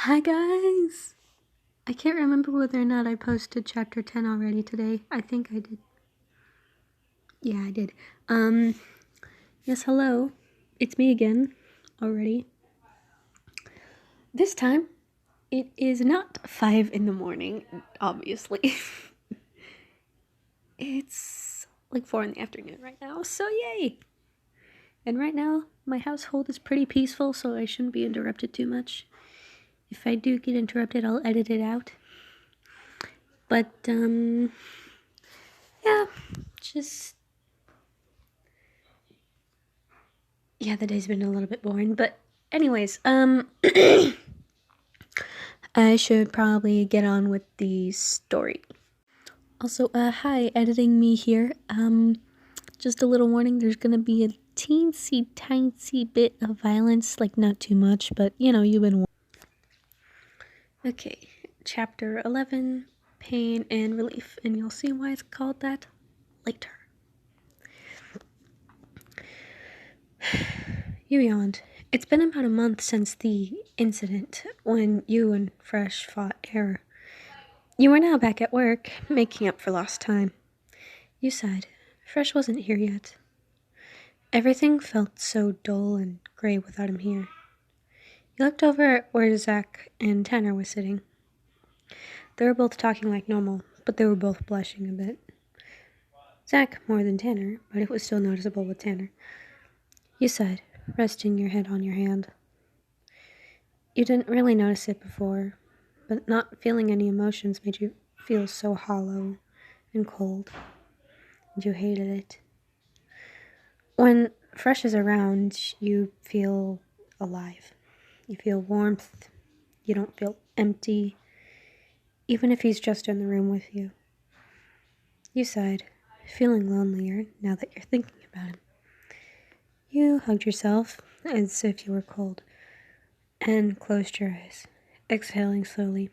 Hi guys! I can't remember whether or not I posted chapter 10 already today. I think I did. Yeah, I did. Yes, hello. It's me again already. This time, it is not 5 in the morning, obviously. It's like 4 in the afternoon right now, so yay! And right now, my household is pretty peaceful, so I shouldn't be interrupted too much. If I do get interrupted, I'll edit it out. But, yeah, the day's been a little bit boring, but anyways, I should probably get on with the story. Also, hi, editing me here. Just a little warning, there's gonna be a teensy tiny bit of violence, like not too much, but you've been warned. Okay, chapter 11, Pain and Relief, and you'll see why it's called that later. You yawned. It's been about a month since the incident when you and Fresh fought error. You are now back at work, making up for lost time. You sighed. Fresh wasn't here yet. Everything felt so dull and gray without him here. You looked over at where Zach and Tanner were sitting. They were both talking like normal, but they were both blushing a bit. Zach more than Tanner, but it was still noticeable with Tanner. You sighed, resting your head on your hand. You didn't really notice it before, but not feeling any emotions made you feel so hollow and cold, and you hated it. When Fresh is around, you feel alive. You feel warmth. You don't feel empty, even if he's just in the room with you. You sighed, feeling lonelier now that you're thinking about him. You hugged yourself as if you were cold, and closed your eyes, exhaling slowly.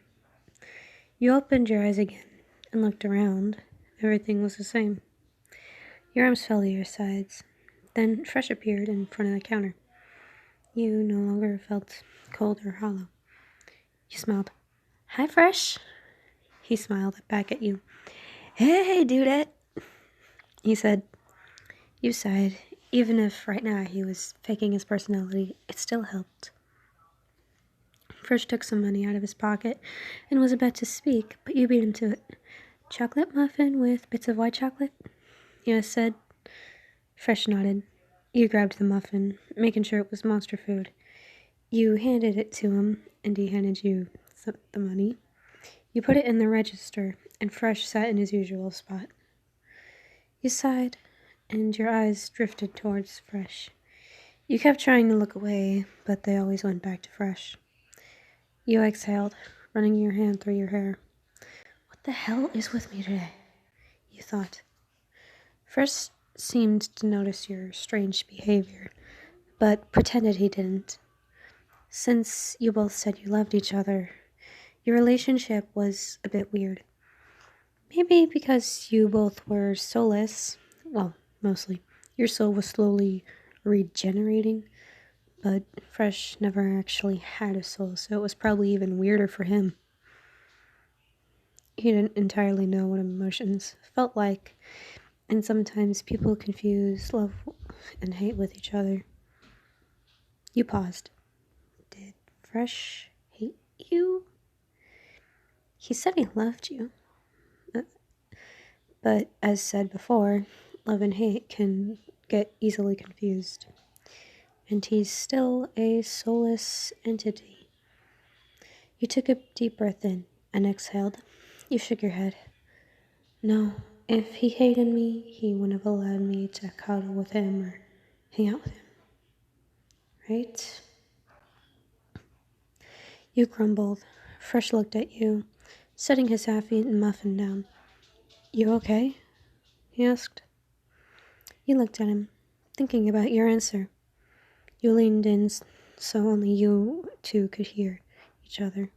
You opened your eyes again and looked around. Everything was the same. Your arms fell to your sides. Then Fresh appeared in front of the counter. You no longer felt cold or hollow. You smiled. Hi, Fresh. He smiled back at you. Hey, dudette, he said. You sighed. Even if right now he was faking his personality, it still helped. Fresh took some money out of his pocket and was about to speak, but you beat him to it. Chocolate muffin with bits of white chocolate? You said. Fresh nodded. You grabbed the muffin, making sure it was monster food. You handed it to him, and he handed you the money. You put it in the register, and Fresh sat in his usual spot. You sighed, and your eyes drifted towards Fresh. You kept trying to look away, but they always went back to Fresh. You exhaled, running your hand through your hair. What the hell is with me today? You thought. Fresh seemed to notice your strange behavior, but pretended he didn't. Since you both said you loved each other, your relationship was a bit weird. Maybe because you both were soulless. Well, mostly. Your soul was slowly regenerating, but Fresh never actually had a soul, so it was probably even weirder for him. He didn't entirely know what emotions felt like, and sometimes people confuse love and hate with each other. You paused. Did Fresh hate you? He said he loved you. But as said before, love and hate can get easily confused. And he's still a soulless entity. You took a deep breath in and exhaled. You shook your head. No, if he hated me, he wouldn't have allowed me to cuddle with him or hang out with him. Right? You grumbled. Fresh looked at you, setting his half-eaten muffin down. You okay? He asked. You looked at him, thinking about your answer. You leaned in so only you two could hear each other.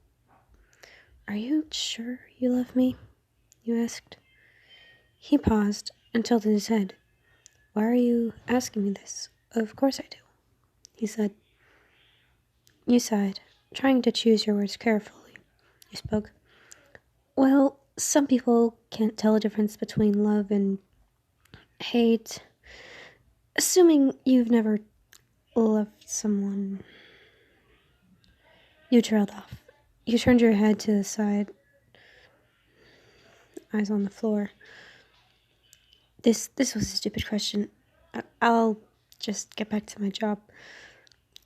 Are you sure you love me? You asked. He paused and tilted his head. Why are you asking me this? Of course I do, he said. You sighed, trying to choose your words carefully. You spoke. Well, some people can't tell a difference between love and hate. Assuming you've never loved someone. You trailed off. You turned your head to the side, eyes on the floor. This was a stupid question. I'll just get back to my job.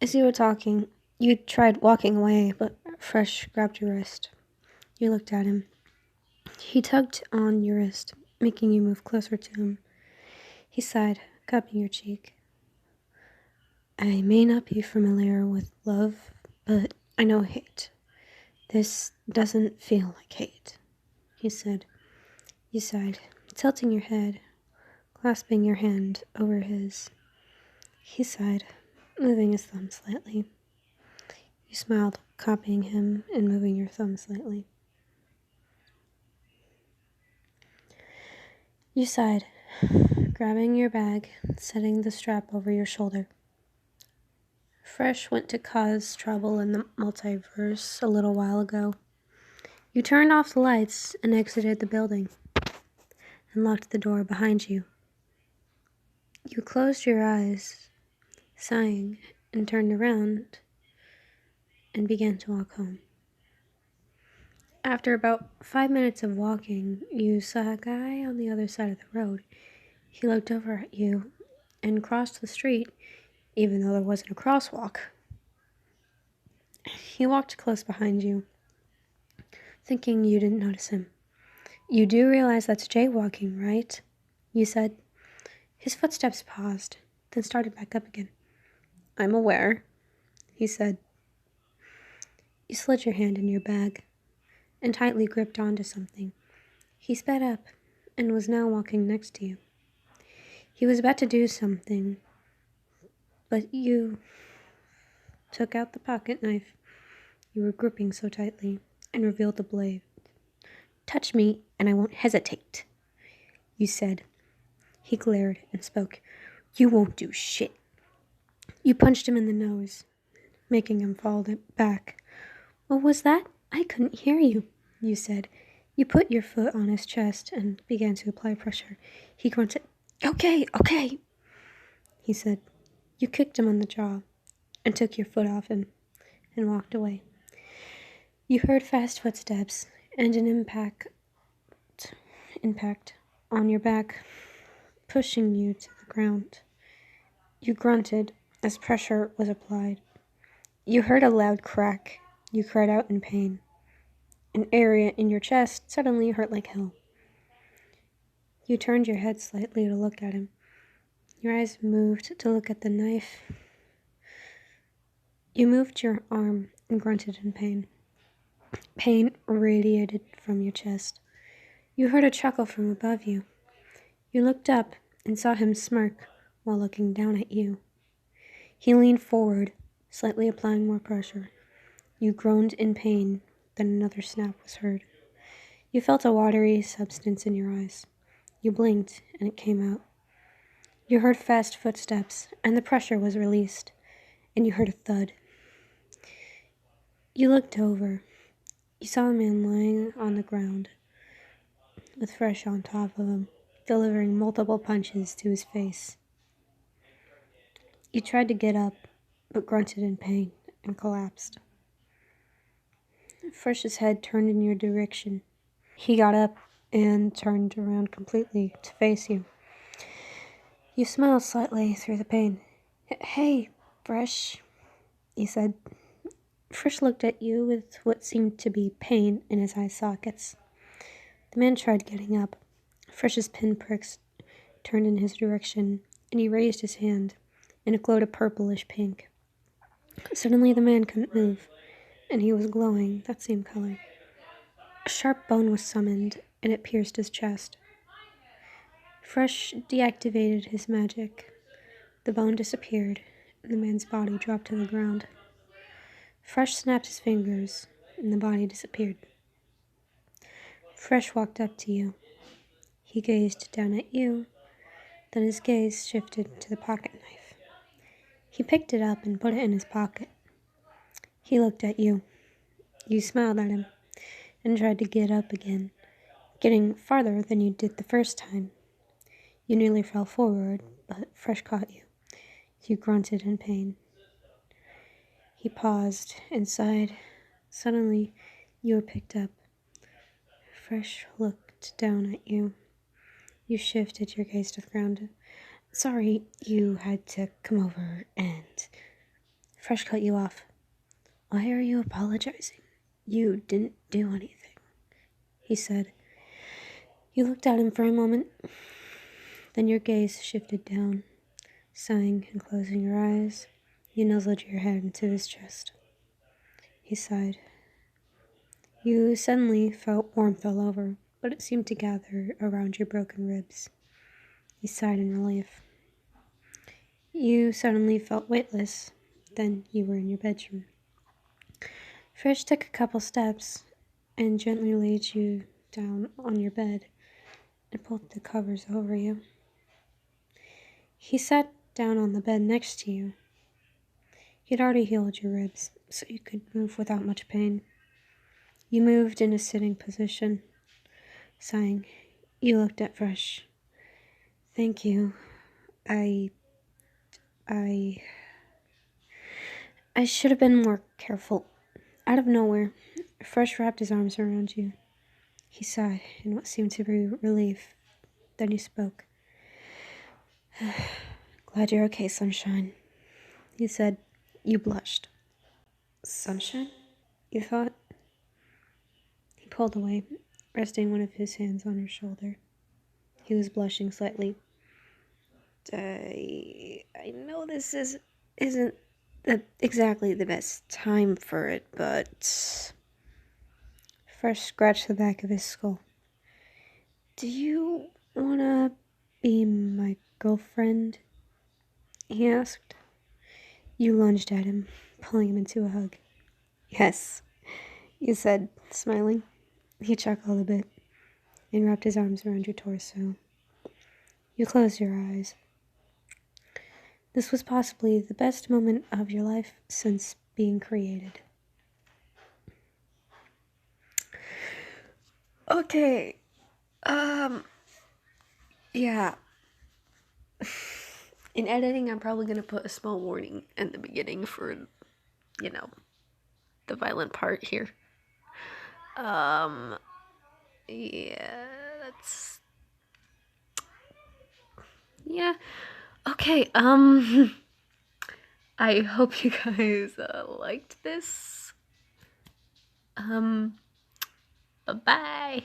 As you were talking, you tried walking away, but Fresh grabbed your wrist. You looked at him. He tugged on your wrist, making you move closer to him. He sighed, cupping your cheek. I may not be familiar with love, but I know hate. This doesn't feel like hate, he said. You sighed, tilting your head, clasping your hand over his. He sighed, moving his thumb slightly. You smiled, copying him and moving your thumb slightly. You sighed, grabbing your bag, setting the strap over your shoulder. Fresh went to cause trouble in the multiverse a little while ago. You turned off the lights and exited the building and locked the door behind you. You closed your eyes, sighing, and turned around and began to walk home. After about 5 minutes of walking, you saw a guy on the other side of the road. He looked over at you and crossed the street, even though there wasn't a crosswalk. He walked close behind you, thinking you didn't notice him. You do realize that's jaywalking, right? You said. His footsteps paused, then started back up again. I'm aware, he said. You slid your hand in your bag and tightly gripped onto something. He sped up and was now walking next to you. He was about to do something, but you took out the pocket knife you were gripping so tightly and revealed the blade. Touch me and I won't hesitate, you said. He glared and spoke. You won't do shit. You punched him in the nose, making him fall back. What was that? I couldn't hear you, you said. You put your foot on his chest and began to apply pressure. He grunted. Okay, he said. You kicked him on the jaw and took your foot off him and walked away. You heard fast footsteps and an impact on your back, pushing you to the ground. You grunted as pressure was applied. You heard a loud crack. You cried out in pain. An area in your chest suddenly hurt like hell. You turned your head slightly to look at him. Your eyes moved to look at the knife. You moved your arm and grunted in pain. Pain radiated from your chest. You heard a chuckle from above you. You looked up and saw him smirk while looking down at you. He leaned forward, slightly applying more pressure. You groaned in pain, then another snap was heard. You felt a watery substance in your eyes. You blinked, and it came out. You heard fast footsteps, and the pressure was released, and you heard a thud. You looked over. You saw a man lying on the ground, with Fresh on top of him, delivering multiple punches to his face. You tried to get up, but grunted in pain and collapsed. Fresh's head turned in your direction. He got up and turned around completely to face you. You smiled slightly through the pain. Hey, Fresh, he said. Fresh looked at you with what seemed to be pain in his eye sockets. The man tried getting up. Fresh's pinpricks turned in his direction, and he raised his hand, and it glowed a purplish pink. Suddenly the man couldn't move, and he was glowing that same color. A sharp bone was summoned, and it pierced his chest. Fresh deactivated his magic. The bone disappeared, and the man's body dropped to the ground. Fresh snapped his fingers, and the body disappeared. Fresh walked up to you. He gazed down at you, then his gaze shifted to the pocket knife. He picked it up and put it in his pocket. He looked at you. You smiled at him and tried to get up again, getting farther than you did the first time. You nearly fell forward, but Fresh caught you. You grunted in pain. He paused and sighed. Suddenly, you were picked up. Fresh looked down at you. You shifted your gaze to the ground. Sorry, you had to come over and... Fresh cut you off. Why are you apologizing? You didn't do anything, he said. You looked at him for a moment. Then your gaze shifted down. Sighing and closing your eyes, you nuzzled your head into his chest. He sighed. You suddenly felt warmth all over, but it seemed to gather around your broken ribs. He sighed in relief. You suddenly felt weightless. Then you were in your bedroom. Fresh took a couple steps and gently laid you down on your bed and pulled the covers over you. He sat down on the bed next to you. He'd already healed your ribs, so you could move without much pain. You moved in a sitting position. Sighing, you looked at Fresh. Thank you. I should have been more careful. Out of nowhere, Fresh wrapped his arms around you. He sighed in what seemed to be relief. Then he spoke. Glad you're okay, Sunshine, he said. You blushed. Sunshine? You thought? He pulled away, resting one of his hands on her shoulder. He was blushing slightly. I know this isn't exactly the best time for it, but... Fresh scratched the back of his skull. Do you wanna be my girlfriend? He asked. You lunged at him, pulling him into a hug. Yes, you said, smiling. He chuckled a bit and wrapped his arms around your torso. You closed your eyes. This was possibly the best moment of your life since being created. Okay, yeah. In editing, I'm probably gonna put a small warning in the beginning for, the violent part here. Yeah, that's... Yeah, okay, I hope you guys liked this. Bye-bye.